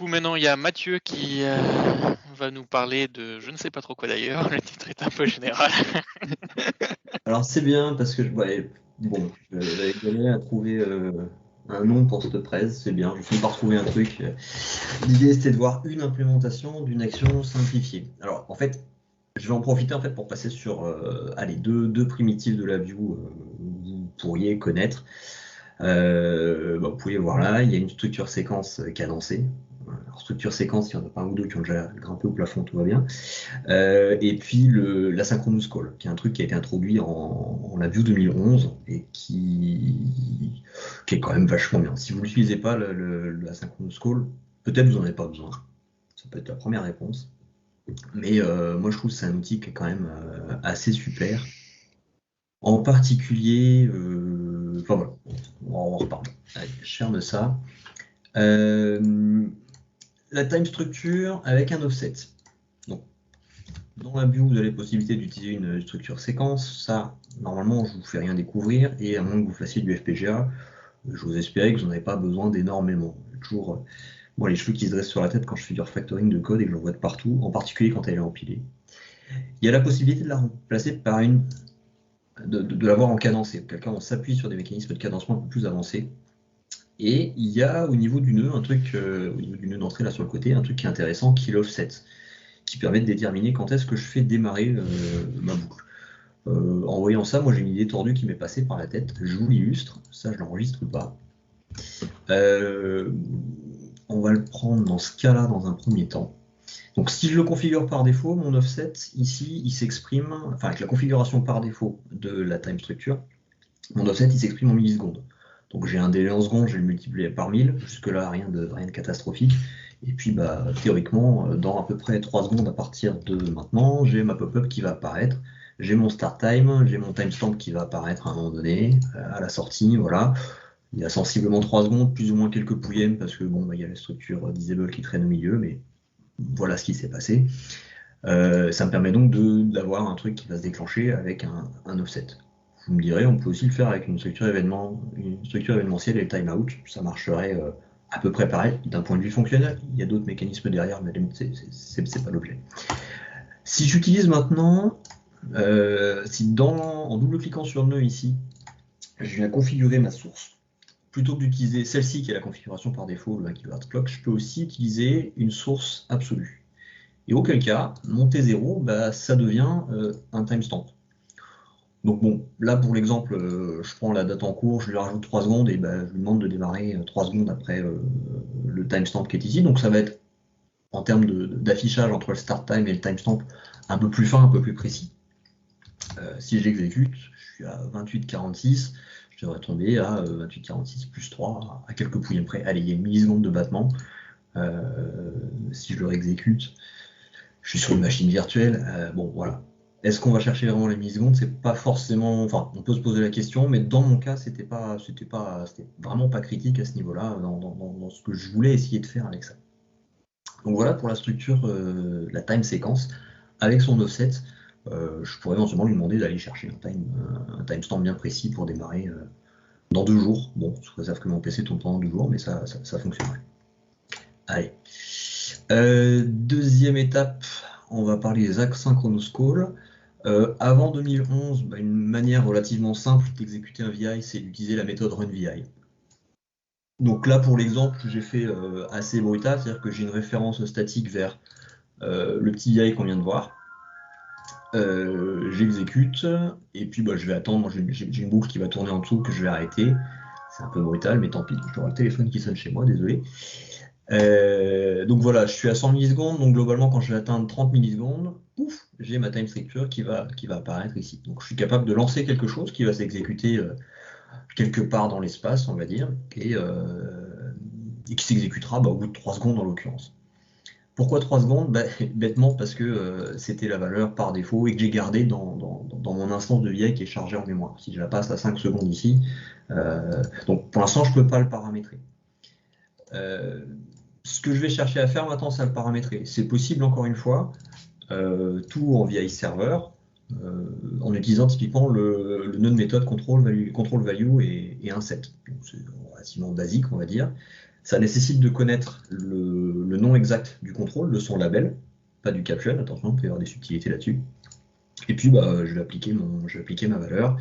coup, maintenant, il y a Mathieu qui va nous parler de je ne sais pas trop quoi d'ailleurs. Le titre est un peu général. Alors c'est bien parce que bon, j'avais galéré à trouver un nom pour cette presse, c'est bien, je finis par trouver un truc. L'idée c'était de voir une implémentation d'une action simplifiée. Alors en fait, je vais en profiter en fait pour passer sur allez, deux primitives de la view vous pourriez connaître. Vous pouvez voir là, il y a une structure séquence cadencée. Alors, structure séquence, il y en a pas un ou deux qui ont déjà grimpé au plafond, tout va bien. Et puis l'asynchronous call, qui est un truc qui a été introduit en la Vue 2011 et qui est quand même vachement bien. Si vous l'utilisez pas, l'asynchronous call, peut-être vous n'en avez pas besoin. Ça peut être la première réponse. Mais moi, je trouve que c'est un outil qui est quand même assez super. En particulier, enfin voilà, on en reparle. Allez, je ferme ça. Euh, la time structure avec un offset. Donc, dans la view, vous avez la possibilité d'utiliser une structure séquence. Ça, normalement, je ne vous fais rien découvrir. Et à moins que vous fassiez du FPGA, je vous espérais que vous n'en avez pas besoin d'énormément. Toujours, les cheveux qui se dressent sur la tête quand je fais du refactoring de code et que j'en vois de partout, en particulier quand elle est empilée. Il y a la possibilité de la remplacer par de l'avoir en cadencé. Quelqu'un, on s'appuie sur des mécanismes de cadencement un peu plus avancés. Et il y a au niveau du nœud, un truc, au niveau du nœud d'entrée là sur le côté, un truc qui est intéressant, qui est l'offset, qui permet de déterminer quand est-ce que je fais démarrer ma boucle. En voyant ça, moi j'ai une idée tordue qui m'est passée par la tête. Je vous l'illustre, ça je l'enregistre pas. Euh, on va le prendre dans ce cas-là dans un premier temps. Donc si je le configure par défaut, mon offset ici, il s'exprime, enfin avec la configuration par défaut de la time structure, mon offset il s'exprime en millisecondes. Donc j'ai un délai en secondes, je vais le multiplier par 1000, jusque-là rien de catastrophique. Et puis théoriquement, dans à peu près 3 secondes à partir de maintenant, j'ai ma pop-up qui va apparaître, j'ai mon start time, j'ai mon timestamp qui va apparaître à un moment donné, à la sortie, voilà. Il y a sensiblement 3 secondes, plus ou moins quelques pouillèmes, parce que bon, il y a la structure disable qui traîne au milieu, mais voilà ce qui s'est passé. Ça me permet donc d'avoir un truc qui va se déclencher avec un offset. Vous me direz, on peut aussi le faire avec une structure événementielle et le timeout. Ça marcherait à peu près pareil d'un point de vue fonctionnel. Il y a d'autres mécanismes derrière, mais c'est pas l'objet. Si j'utilise maintenant, en double-cliquant sur le nœud ici, je viens configurer ma source, plutôt que d'utiliser celle-ci qui est la configuration par défaut, le 1 kHz clock, je peux aussi utiliser une source absolue. Et auquel cas, mon T0, ça devient un timestamp. Donc bon, là pour l'exemple, je prends la date en cours, je lui rajoute 3 secondes et je lui demande de démarrer 3 secondes après le timestamp qui est ici. Donc ça va être en termes d'affichage entre le start time et le timestamp un peu plus fin, un peu plus précis. Si je l'exécute, je suis à 28,46, je devrais tomber à 28,46 plus 3 à quelques pouillés près. Allez, il y a une milliseconde de battement. Si je le réexécute, je suis sur une machine virtuelle. Bon, voilà. Est-ce qu'on va chercher vraiment les millisecondes? C'est pas forcément. Enfin, on peut se poser la question, mais dans mon cas, c'était vraiment pas critique à ce niveau-là, dans ce que je voulais essayer de faire avec ça. Donc voilà pour la structure, la time séquence avec son offset. Je pourrais éventuellement lui demander d'aller chercher un timestamp bien précis pour démarrer dans 2 jours. Bon, je réserve que mon PC tourne pendant 2 jours, mais ça fonctionnerait. Allez. Deuxième étape, on va parler des asynchronous calls. Avant 2011, une manière relativement simple d'exécuter un VI, c'est d'utiliser la méthode runVI. Donc là, pour l'exemple, j'ai fait assez brutal, c'est-à-dire que j'ai une référence statique vers le petit VI qu'on vient de voir. J'exécute, et puis je vais attendre, j'ai une boucle qui va tourner en dessous que je vais arrêter. C'est un peu brutal, mais tant pis, j'aurai le téléphone qui sonne chez moi, désolé. Donc voilà, je suis à 100 millisecondes, donc globalement quand je vais atteindre 30 millisecondes, pouf, j'ai ma time structure qui va apparaître ici. Donc je suis capable de lancer quelque chose qui va s'exécuter quelque part dans l'espace, on va dire, et qui s'exécutera au bout de 3 secondes en l'occurrence. Pourquoi 3 secondes? Bêtement parce que c'était la valeur par défaut et que j'ai gardé dans mon instance de VI qui est chargée en mémoire. Si je la passe à 5 secondes ici, donc pour l'instant je ne peux pas le paramétrer. Ce que je vais chercher à faire maintenant, c'est à le paramétrer. C'est possible encore une fois, tout en VI server, en utilisant typiquement le node méthode control value et un set. C'est relativement basique, on va dire. Ça nécessite de connaître le nom exact du contrôle, son label, pas du caption, attention, il peut y avoir des subtilités là-dessus. Et puis je vais appliquer ma valeur.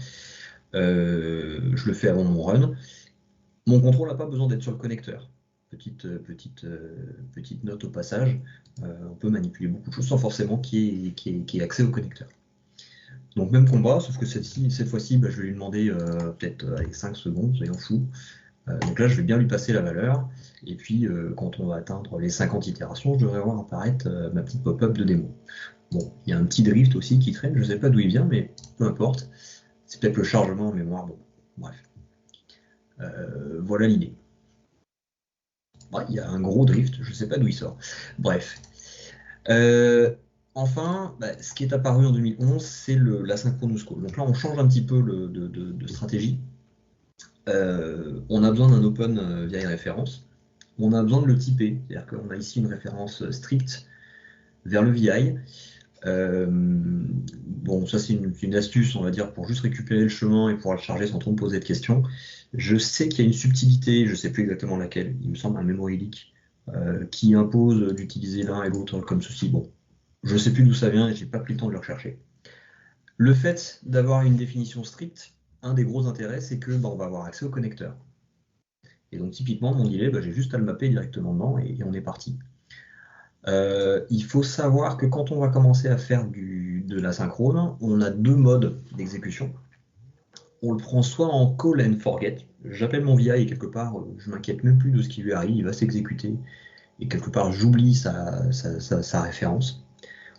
Je le fais avant mon run. Mon contrôle n'a pas besoin d'être sur le connecteur. Petite note au passage, on peut manipuler beaucoup de choses sans forcément qu'il y ait accès au connecteur. Donc même combat, sauf que cette fois-ci, je vais lui demander peut-être 5 secondes, soyons fous. Donc là, je vais bien lui passer la valeur. Et puis, quand on va atteindre les 50 itérations, je devrais voir apparaître ma petite pop-up de démo. Bon, il y a un petit drift aussi qui traîne, je ne sais pas d'où il vient, mais peu importe. C'est peut-être le chargement en mémoire, bon, bref. Voilà l'idée. Ouais, il y a un gros drift, je ne sais pas d'où il sort. Bref. Enfin, ce qui est apparu en 2011, c'est l'asynchronous call. Donc là, on change un petit peu de stratégie. On a besoin d'un open via une référence. On a besoin de le typer, c'est-à-dire qu'on a ici une référence stricte vers le VI. Bon, ça c'est une astuce, on va dire, pour juste récupérer le chemin et pouvoir le charger sans trop me poser de questions. Je sais qu'il y a une subtilité, je ne sais plus exactement laquelle, il me semble un memory leak, qui impose d'utiliser l'un et l'autre comme ceci. Bon, je ne sais plus d'où ça vient et j'ai pas pris le temps de le rechercher. Le fait d'avoir une définition stricte, un des gros intérêts, c'est que on va avoir accès au connecteur. Et donc typiquement, mon delay, j'ai juste à le mapper directement dedans et on est parti. Il faut savoir que quand on va commencer à faire de l'asynchrone, on a 2 modes d'exécution. On le prend soit en call and forget. J'appelle mon VI et quelque part, je m'inquiète même plus de ce qui lui arrive, il va s'exécuter. Et quelque part, j'oublie sa référence.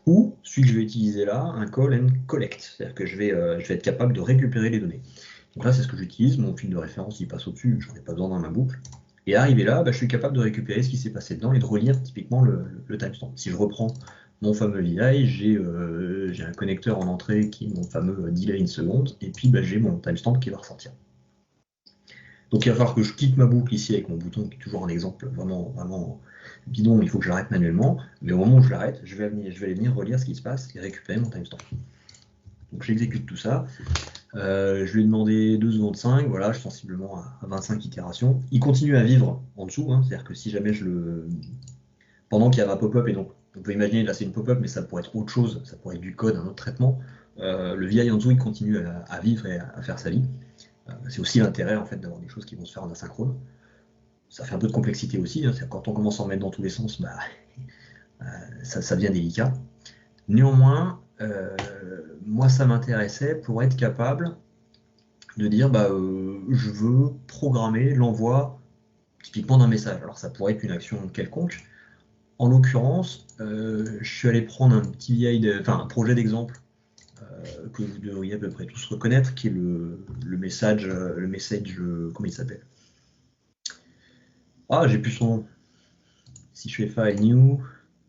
Ou, celui que je vais utiliser là, un call and collect. C'est-à-dire que je vais être capable de récupérer les données. Donc là, c'est ce que j'utilise. Mon fil de référence, il passe au-dessus, j'en ai pas besoin dans ma boucle. Et arrivé là, je suis capable de récupérer ce qui s'est passé dedans et de relire typiquement le timestamp. Si je reprends mon fameux VI, j'ai un connecteur en entrée qui est mon fameux delay une seconde, et puis j'ai mon timestamp qui va ressortir. Donc il va falloir que je quitte ma boucle ici avec mon bouton, qui est toujours un exemple vraiment, vraiment bidon, il faut que je l'arrête manuellement, mais au moment où je l'arrête, je vais aller venir relire ce qui se passe et récupérer mon timestamp. Donc j'exécute tout ça. Je lui ai demandé 2 secondes 5, voilà, je suis sensiblement à 25 itérations. Il continue à vivre en dessous, c'est-à-dire que si jamais pendant qu'il y a ma pop-up, et donc on peut imaginer, là c'est une pop-up, mais ça pourrait être autre chose, ça pourrait être du code, un autre traitement, le VI en dessous, il continue à vivre et à faire sa vie. C'est aussi l'intérêt en fait d'avoir des choses qui vont se faire en asynchrone. Ça fait un peu de complexité aussi, c'est-à-dire quand on commence à en mettre dans tous les sens, ça devient délicat. Néanmoins, moi ça m'intéressait pour être capable de dire je veux programmer l'envoi typiquement d'un message. Alors ça pourrait être une action quelconque. En l'occurrence, je suis allé prendre un petit un projet d'exemple que vous devriez à peu près tous reconnaître, qui est le message, comment il s'appelle? Ah, j'ai plus son nom. Si je fais file new,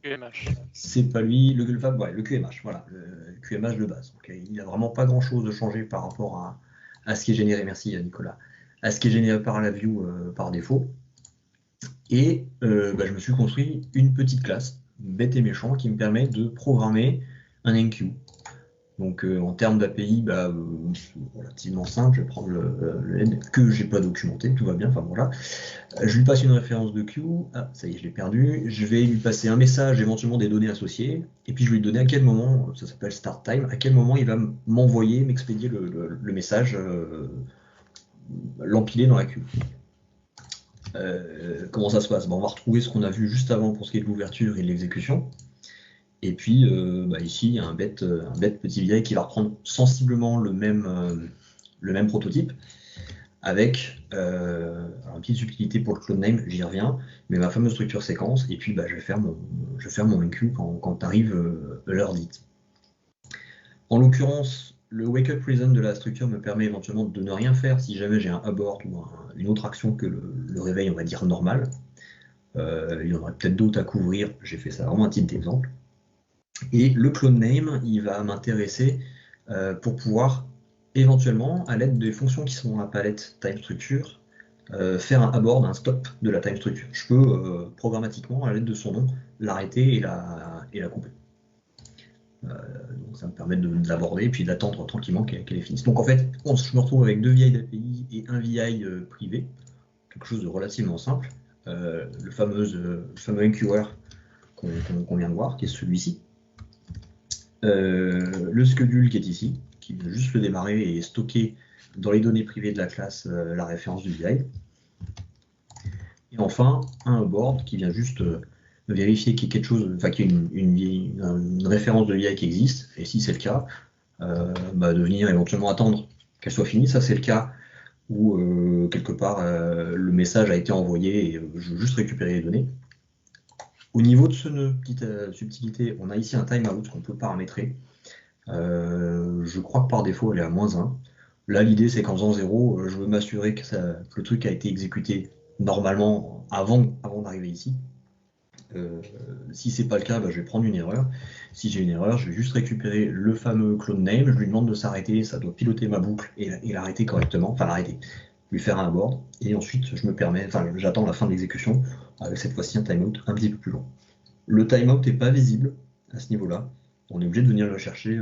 QMH. c'est pas lui, le QMH, voilà, le QMH de base. Donc, il n'y a vraiment pas grand chose de changé par rapport à ce qui est généré, merci Nicolas, à ce qui est généré par la view par défaut. Et je me suis construit une petite classe, bête et méchant, qui me permet de programmer un enqueue. Donc en termes d'API, c'est relativement simple, je vais prendre le LED que j'ai pas documenté, tout va bien, enfin voilà. Je lui passe une référence de queue, ah ça y est, je l'ai perdu, je vais lui passer un message, éventuellement des données associées, et puis je vais lui donner à quel moment, ça s'appelle start time, à quel moment il va m'envoyer, m'expédier le message, l'empiler dans la queue. Comment ça se passe? On va retrouver ce qu'on a vu juste avant pour ce qui est de l'ouverture et de l'exécution. Et puis ici, il y a un bête petit VI qui va reprendre sensiblement le même prototype, avec une petite subtilité pour le clone name, j'y reviens, mais ma fameuse structure séquence, et puis je vais faire mon enqueue quand arrive l'heure dite. En l'occurrence, le wake-up reason de la structure me permet éventuellement de ne rien faire si jamais j'ai un abort ou une autre action que le réveil, on va dire, normal. Il y en aurait peut-être d'autres à couvrir, j'ai fait ça vraiment à titre d'exemple. Et le clone name, il va m'intéresser pour pouvoir éventuellement, à l'aide des fonctions qui sont dans la palette time structure, faire un abort, un stop de la time structure. Je peux programmatiquement, à l'aide de son nom, l'arrêter et la couper. Donc ça me permet de l'aborder et puis d'attendre tranquillement qu'elle finisse. Donc en fait, je me retrouve avec 2 VI d'API et un VI privé, quelque chose de relativement simple, le fameux enqueuer qu'on vient de voir, qui est celui-ci. Le schedule qui est ici, qui veut juste le démarrer et stocker dans les données privées de la classe la référence du VI. Et enfin, un board qui vient juste vérifier qu'il y a quelque chose, enfin qu'il y a une référence de VI qui existe, et si c'est le cas, de venir éventuellement attendre qu'elle soit finie. Ça, c'est le cas où quelque part le message a été envoyé et je veux juste récupérer les données. Au niveau de ce nœud, petite subtilité, on a ici un timeout qu'on peut paramétrer. Je crois que par défaut elle est à -1. Là l'idée c'est qu'en faisant 0, je veux m'assurer que le truc a été exécuté normalement avant d'arriver ici. Si c'est pas le cas, je vais prendre une erreur. Si j'ai une erreur, je vais juste récupérer le fameux clone name, je lui demande de s'arrêter, ça doit piloter ma boucle et l'arrêter correctement, enfin l'arrêter, lui faire un abort, et ensuite j'attends la fin de l'exécution, avec cette fois-ci un timeout un petit peu plus long. Le timeout n'est pas visible à ce niveau-là, on est obligé de venir le chercher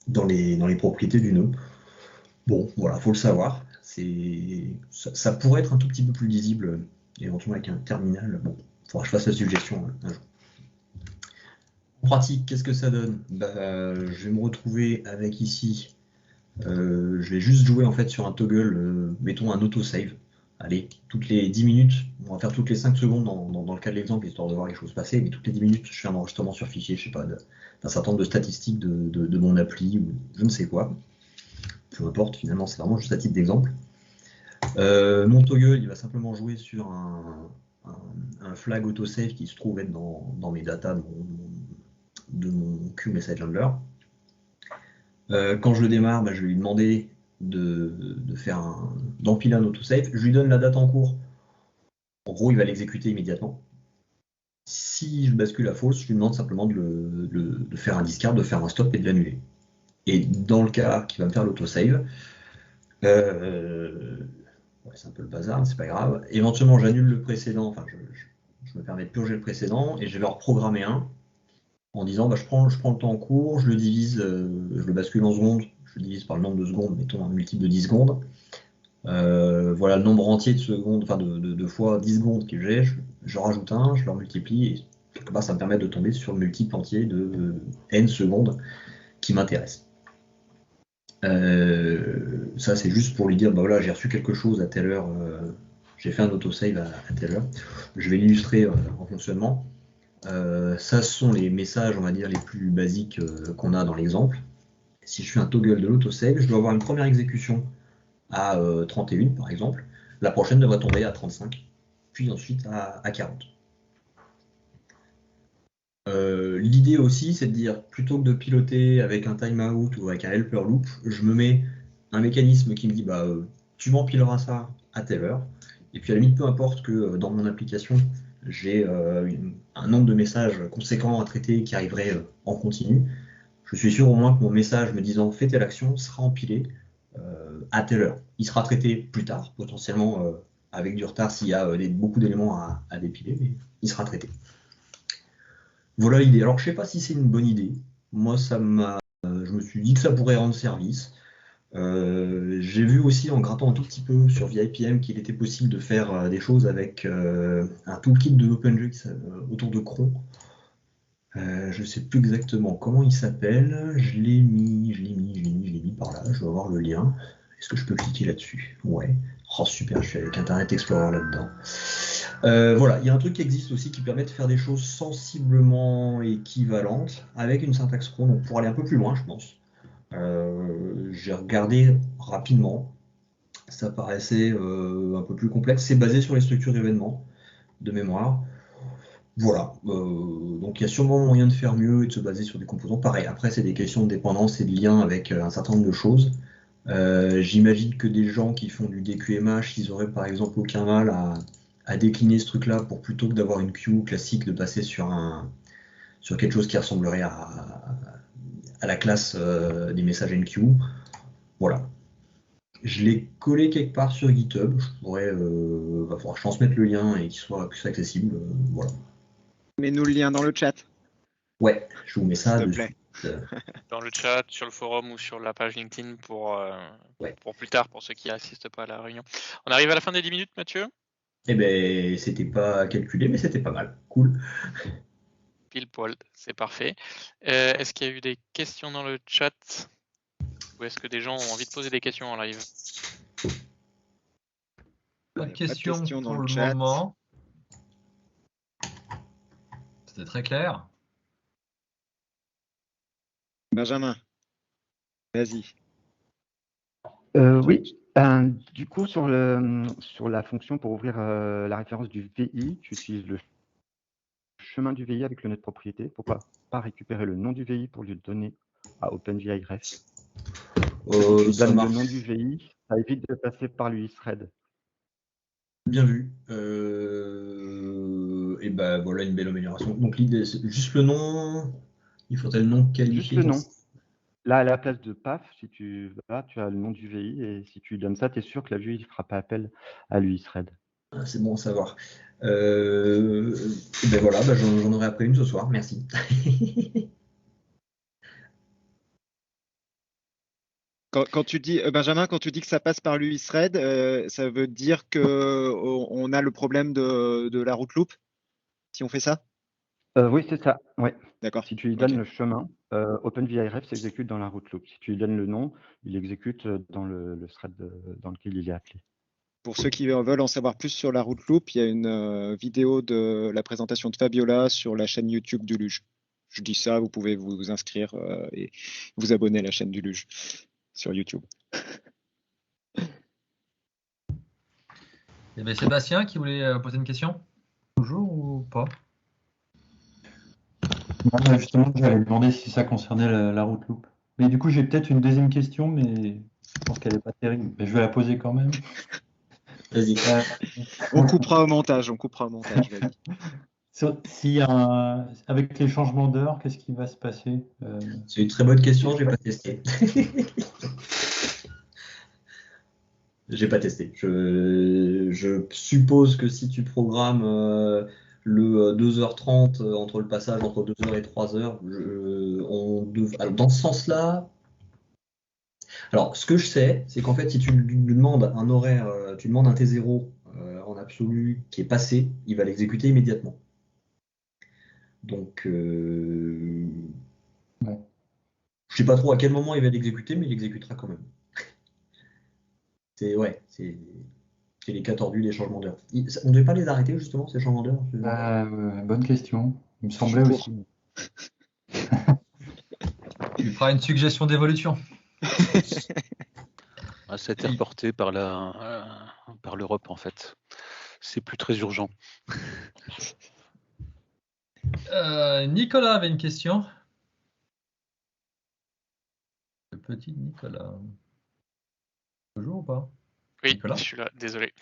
dans les propriétés du nœud. Bon, voilà, faut le savoir. Ça pourrait être un tout petit peu plus lisible, éventuellement avec un terminal. Bon, il faudra que je fasse la suggestion un jour. En pratique, qu'est-ce que ça donne? Je vais me retrouver avec ici. Je vais juste jouer en fait sur un toggle, mettons un autosave. Allez, toutes les 10 minutes, on va faire toutes les 5 secondes dans le cas de l'exemple, histoire de voir les choses passer, mais toutes les 10 minutes, je fais un enregistrement sur fichier, je sais pas, d'un certain nombre de statistiques de mon appli ou je ne sais quoi. Peu importe, finalement, c'est vraiment juste à titre d'exemple. Mon toggle, il va simplement jouer sur un flag autosave qui se trouve être dans mes datas de mon QMessageHandler. Quand je le démarre, je vais lui demander d'empiler un autosave. Je lui donne la date en cours. En gros, il va l'exécuter immédiatement. Si je bascule à false, je lui demande simplement de faire un discard, de faire un stop et de l'annuler. Et dans le cas qui va me faire l'autosave, c'est un peu le bazar, mais c'est pas grave. Éventuellement, j'annule le précédent, enfin, je me permets de purger le précédent et je vais en reprogrammer un en disant je prends le temps en cours, je le divise, je le bascule en secondes, je le divise par le nombre de secondes, mettons un multiple de 10 secondes. Voilà le nombre entier de secondes, enfin de fois 10 secondes que j'ai, je rajoute un, je le multiplie et quelque part ça me permet de tomber sur le multiple entier de n secondes qui m'intéresse. Ça c'est juste pour lui dire voilà, j'ai reçu quelque chose à telle heure, j'ai fait un autosave à telle heure. Je vais l'illustrer en fonctionnement. Ça ce sont les messages, on va dire, les plus basiques qu'on a dans l'exemple. Si je fais un toggle de l'autosave, je dois avoir une première exécution à 31 par exemple. La prochaine devrait tomber à 35, puis ensuite à 40. L'idée aussi, c'est de dire, plutôt que de piloter avec un timeout ou avec un helper loop, je me mets un mécanisme qui me dit tu m'empileras ça à telle heure. Et puis à la limite, peu importe que dans mon application, j'ai un nombre de messages conséquents à traiter qui arriverait en continu. Je suis sûr au moins que mon message me disant fais telle action sera empilé à telle heure. Il sera traité plus tard, potentiellement avec du retard s'il y a beaucoup d'éléments à dépiler, mais il sera traité. Voilà l'idée. Alors je sais pas si c'est une bonne idée. Moi, je me suis dit que ça pourrait rendre service. J'ai vu aussi en grattant un tout petit peu sur VIPM qu'il était possible de faire des choses avec un toolkit de OpenGX autour de Cron. Je ne sais plus exactement comment il s'appelle. Je l'ai mis par là. Je dois avoir le lien. Est-ce que je peux cliquer là-dessus? Ouais. Oh super, je suis avec Internet Explorer là-dedans. Voilà, il y a un truc qui existe aussi qui permet de faire des choses sensiblement équivalentes avec une syntaxe Cron, donc pour aller un peu plus loin, je pense. J'ai regardé rapidement, ça paraissait un peu plus complexe. C'est basé sur les structures événements de mémoire. Voilà, donc il y a sûrement moyen de faire mieux et de se baser sur des composants. Pareil, après c'est des questions de dépendance et de lien avec un certain nombre de choses. J'imagine que des gens qui font du DQMH, ils auraient par exemple aucun mal à décliner ce truc-là pour plutôt que d'avoir une queue classique, de passer sur quelque chose qui ressemblerait à la classe des messages NQ. Voilà. Je l'ai collé quelque part sur GitHub. Va falloir que je transmette le lien et qu'il soit plus accessible. Voilà. Mets-nous le lien dans le chat. Ouais, je vous mets ça S'il te plaît. Dans le chat, sur le forum ou sur la page LinkedIn pour plus tard, pour ceux qui n'assistent pas à la réunion. On arrive à la fin des 10 minutes, Mathieu? Eh ben, c'était pas calculé, mais c'était pas mal. Cool. Pile poil, c'est parfait. Est-ce qu'il y a eu des questions dans le chat? Ou est-ce que des gens ont envie de poser des questions en live? Pas Il de y a questions dans pour le le chat. moment. C'était très clair. Benjamin, vas-y. Oui, du coup, sur la fonction pour ouvrir la référence du VI, tu utilises le chemin du VI avec le nœud de propriété. Pourquoi pas récupérer le nom du VI pour lui donner à OpenVIRef? Si tu Ça donnes marche. le nom du VI, ça évite de passer par l'UIthread. Bien vu. Et ben voilà une belle amélioration. Donc l'idée, c'est juste le nom. Il faudrait le nom qualifié. Juste le nom. Là, à la place de PAF, si tu vas, tu as le nom du VI et si tu donnes ça, tu es sûr que la vue ne fera pas appel à l'UIthread. Ah, c'est bon à savoir. Et ben voilà, j'en aurai appris une ce soir. Merci. Quand tu dis, Benjamin, quand tu dis que ça passe par l'UIthread, ça veut dire que on a le problème de la route loop, si on fait ça? Oui, c'est ça. Ouais. D'accord. Si tu lui donnes Ok. le chemin, OpenVIRef s'exécute dans la route loop. Si tu lui donnes le nom, il exécute dans le thread dans lequel il est appelé. Pour ceux qui veulent en savoir plus sur la route loop, il y a une vidéo de la présentation de Fabiola sur la chaîne YouTube du Luge. Je dis ça, vous pouvez vous inscrire et vous abonner à la chaîne du Luge sur YouTube. Il y avait Sébastien qui voulait poser une question. Toujours ou pas? Non, justement, j'allais demander si ça concernait la route loop. Mais du coup, j'ai peut-être une deuxième question, mais je pense qu'elle n'est pas terrible. Mais je vais la poser quand même. Vas-y. On coupera au montage, vas-y. Avec les changements d'heure, qu'est-ce qui va se passer? C'est une très bonne question, j'ai pas testé. J'ai pas testé. Je suppose que si tu programmes le 2h30 entre le passage entre 2h et 3h, alors, dans ce sens-là. Alors, ce que je sais, c'est qu'en fait, si tu lui demandes un horaire, tu demandes un T0 en absolu qui est passé, il va l'exécuter immédiatement. Donc, Ouais. je sais pas trop à quel moment il va l'exécuter, mais il l'exécutera quand même. C'est les cas tordus des changements d'heure. On ne devait pas les arrêter justement, ces changements d'heure? Bonne question. Il me semblait Je aussi. Tu feras une suggestion d'évolution. Ça a été reporté par l'Europe en fait. C'est plus très urgent. Nicolas avait une question. Le petit Nicolas. Toujours ou pas? Oui, Nicolas je suis là, désolé.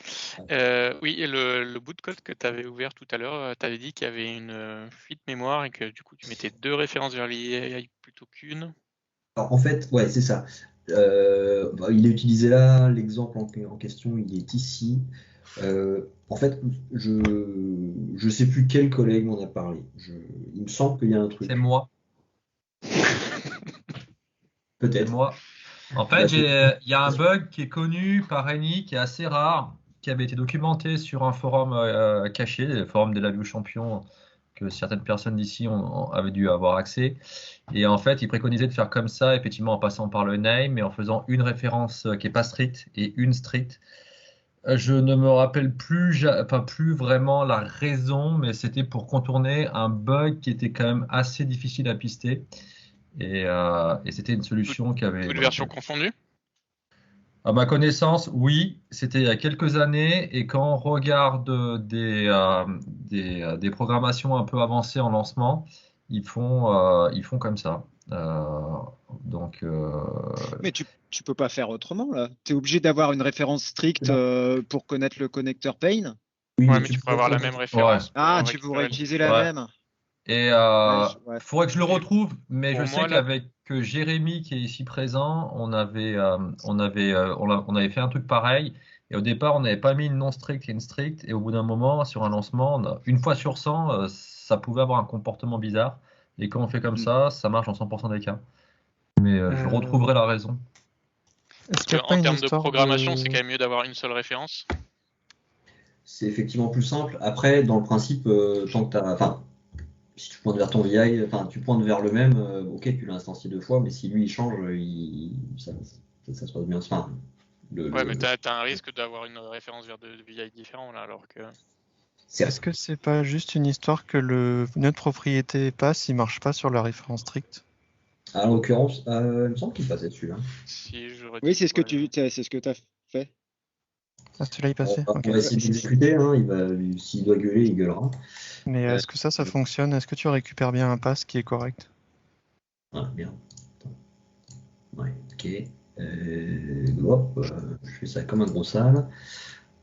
Oui, et le bout de code que tu avais ouvert tout à l'heure, tu avais dit qu'il y avait une fuite mémoire et que du coup tu mettais 2 références vers l'IA plutôt qu'une. Alors, en fait, ouais, c'est ça. Il est utilisé là, l'exemple en question, il est ici. En fait, je sais plus quel collègue m'en a parlé. Il me semble qu'il y a un truc. C'est moi. Peut-être. C'est moi. En fait, il y a un bug qui est connu par Eni, qui est assez rare, qui avait été documenté sur un forum caché, le forum de la Vue Champion, que certaines personnes d'ici avaient dû avoir accès. Et en fait, il préconisait de faire comme ça, effectivement, en passant par le name et en faisant une référence qui n'est pas stricte et une stricte. Je ne me rappelle plus vraiment la raison, mais c'était pour contourner un bug qui était quand même assez difficile à pister. Et c'était une solution qui avait. Toutes versions confondues? À ma connaissance, oui, c'était il y a quelques années. Et quand on regarde des programmations un peu avancées en lancement, ils font comme ça. Mais tu peux pas faire autrement là. Tu es obligé d'avoir une référence stricte pour connaître le connecteur Pain. Oui, Ouais, mais tu peux avoir la même référence. Ah, pour tu pourrais récupérer utiliser la même. Et Ouais. faudrait que je le retrouve, mais Pour je sais moi, là- qu'avec Jérémy qui est ici présent, on avait fait un truc pareil. Et au départ, on n'avait pas mis une non stricte et une stricte. Et au bout d'un moment, sur un lancement, une fois sur 100, ça pouvait avoir un comportement bizarre. Et quand on fait comme ça marche dans 100% des cas. Mais je retrouverai la raison. Parce que en termes de programmation, c'est quand même mieux d'avoir une seule référence. c'est effectivement plus simple. Après, dans le principe, tant que enfin, si tu pointes vers ton VI, enfin, tu pointes vers le même, ok, tu l'as instancié 2 fois, mais si lui il change, ça se passe bien. Enfin, Ouais, mais t'as un risque d'avoir une référence vers 2 VI différents là, alors que. Est-ce que c'est pas juste une histoire que le nœud de propriété passe, il marche pas sur la référence stricte? En l'occurrence, il me semble qu'il passait dessus. Hein. Si je Oui, c'est ce que tu as fait. Ah, celui-là, il passait. On Ok. va essayer d'exécuter. Hein. S'il doit gueuler, il gueulera. Mais est-ce que ça fonctionne? Est-ce que tu récupères bien un pass qui est correct? Ah, bien. Ouais, ok. Hop, je fais ça comme un gros sale.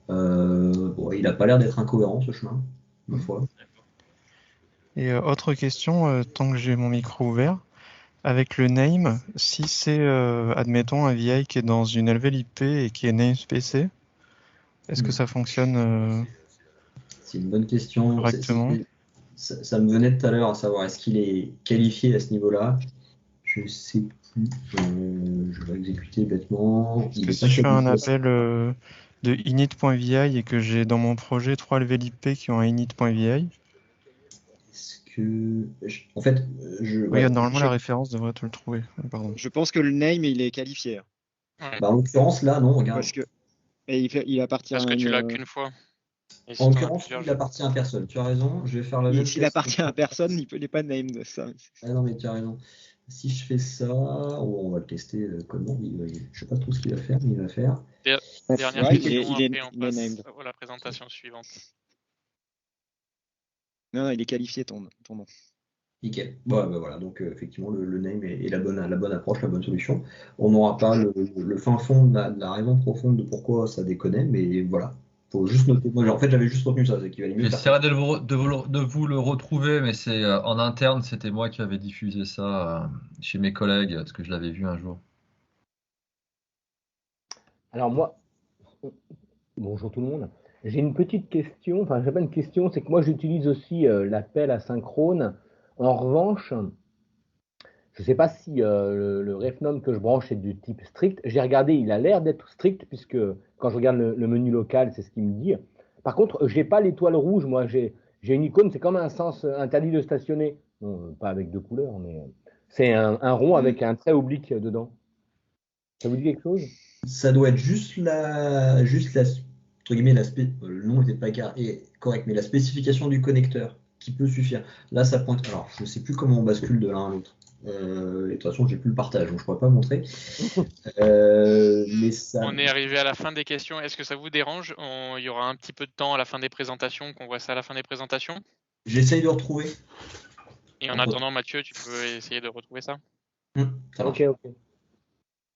Bon, il a pas l'air d'être incohérent ce chemin, ma foi. Et autre question, tant que j'ai mon micro ouvert, avec le name, si c'est, admettons, un VI qui est dans une LVLIP et qui est namespacé, est-ce que ça fonctionne C'est une bonne question. correctement? Ça me venait tout à l'heure à savoir est-ce qu'il est qualifié à ce niveau-là. Je sais plus. Je vais exécuter bêtement. Parce que si je fais un appel de init.vi et que j'ai dans mon projet 3 LVLIP qui ont un init.vi, est-ce que. En fait, normalement la référence devrait te le trouver. Pardon. Je pense que le name, il est qualifié. Bah, en l'occurrence, là, non, regarde. Parce que il appartient Parce que tu à l'as une- qu'une fois. Et si En t'en as l'occurrence, plusieurs, il appartient à personne. Tu as raison. Je vais faire la Et même s'il chose. appartient à personne, il n'est pas name de ça. Ah non, mais tu as raison. Si je fais ça, on va le tester comment. Je sais pas trop ce qu'il va faire, mais il va faire. Dernière Ouais, question, il est après on passe named. à la présentation suivante. Non, il est qualifié ton nom. Nickel. Bah, voilà, donc effectivement, le name est la bonne approche, la bonne solution. On n'aura pas le fin fond de la raison profonde de pourquoi ça déconnait, mais voilà. Faut juste noter. Moi, en fait, j'avais juste retenu ça, c'est qu'il valait mieux faire J'essaierai de vous le retrouver, mais c'est en interne, c'était moi qui avais diffusé ça chez mes collègues, parce que je l'avais vu un jour. Alors moi, bonjour tout le monde. J'ai une petite question, enfin j'ai pas une question, c'est que moi j'utilise aussi l'appel asynchrone. En revanche, je ne sais pas si le refnom que je branche est du type strict. J'ai regardé, il a l'air d'être strict, puisque quand je regarde le menu local, c'est ce qu'il me dit. Par contre, je n'ai pas l'étoile rouge, moi j'ai une icône, c'est comme un sens interdit de stationner. Non, pas avec 2 couleurs, mais c'est un rond avec un trait oblique dedans. Ça vous dit quelque chose? Ça doit être juste entre guillemets, le nom n'était pas correct, mais la spécification du connecteur qui peut suffire. Là, ça pointe. Alors, je ne sais plus comment on bascule de l'un à l'autre. Et de toute façon, j'ai plus le partage, donc je ne pourrais pas montrer. Mais ça... On est arrivé à la fin des questions. Est-ce que ça vous dérange? Il y aura un petit peu de temps à la fin des présentations, qu'on voit ça à la fin des présentations. J'essaye de retrouver. Et en attendant, Mathieu, tu peux essayer de retrouver ça. Ça marche. Ok.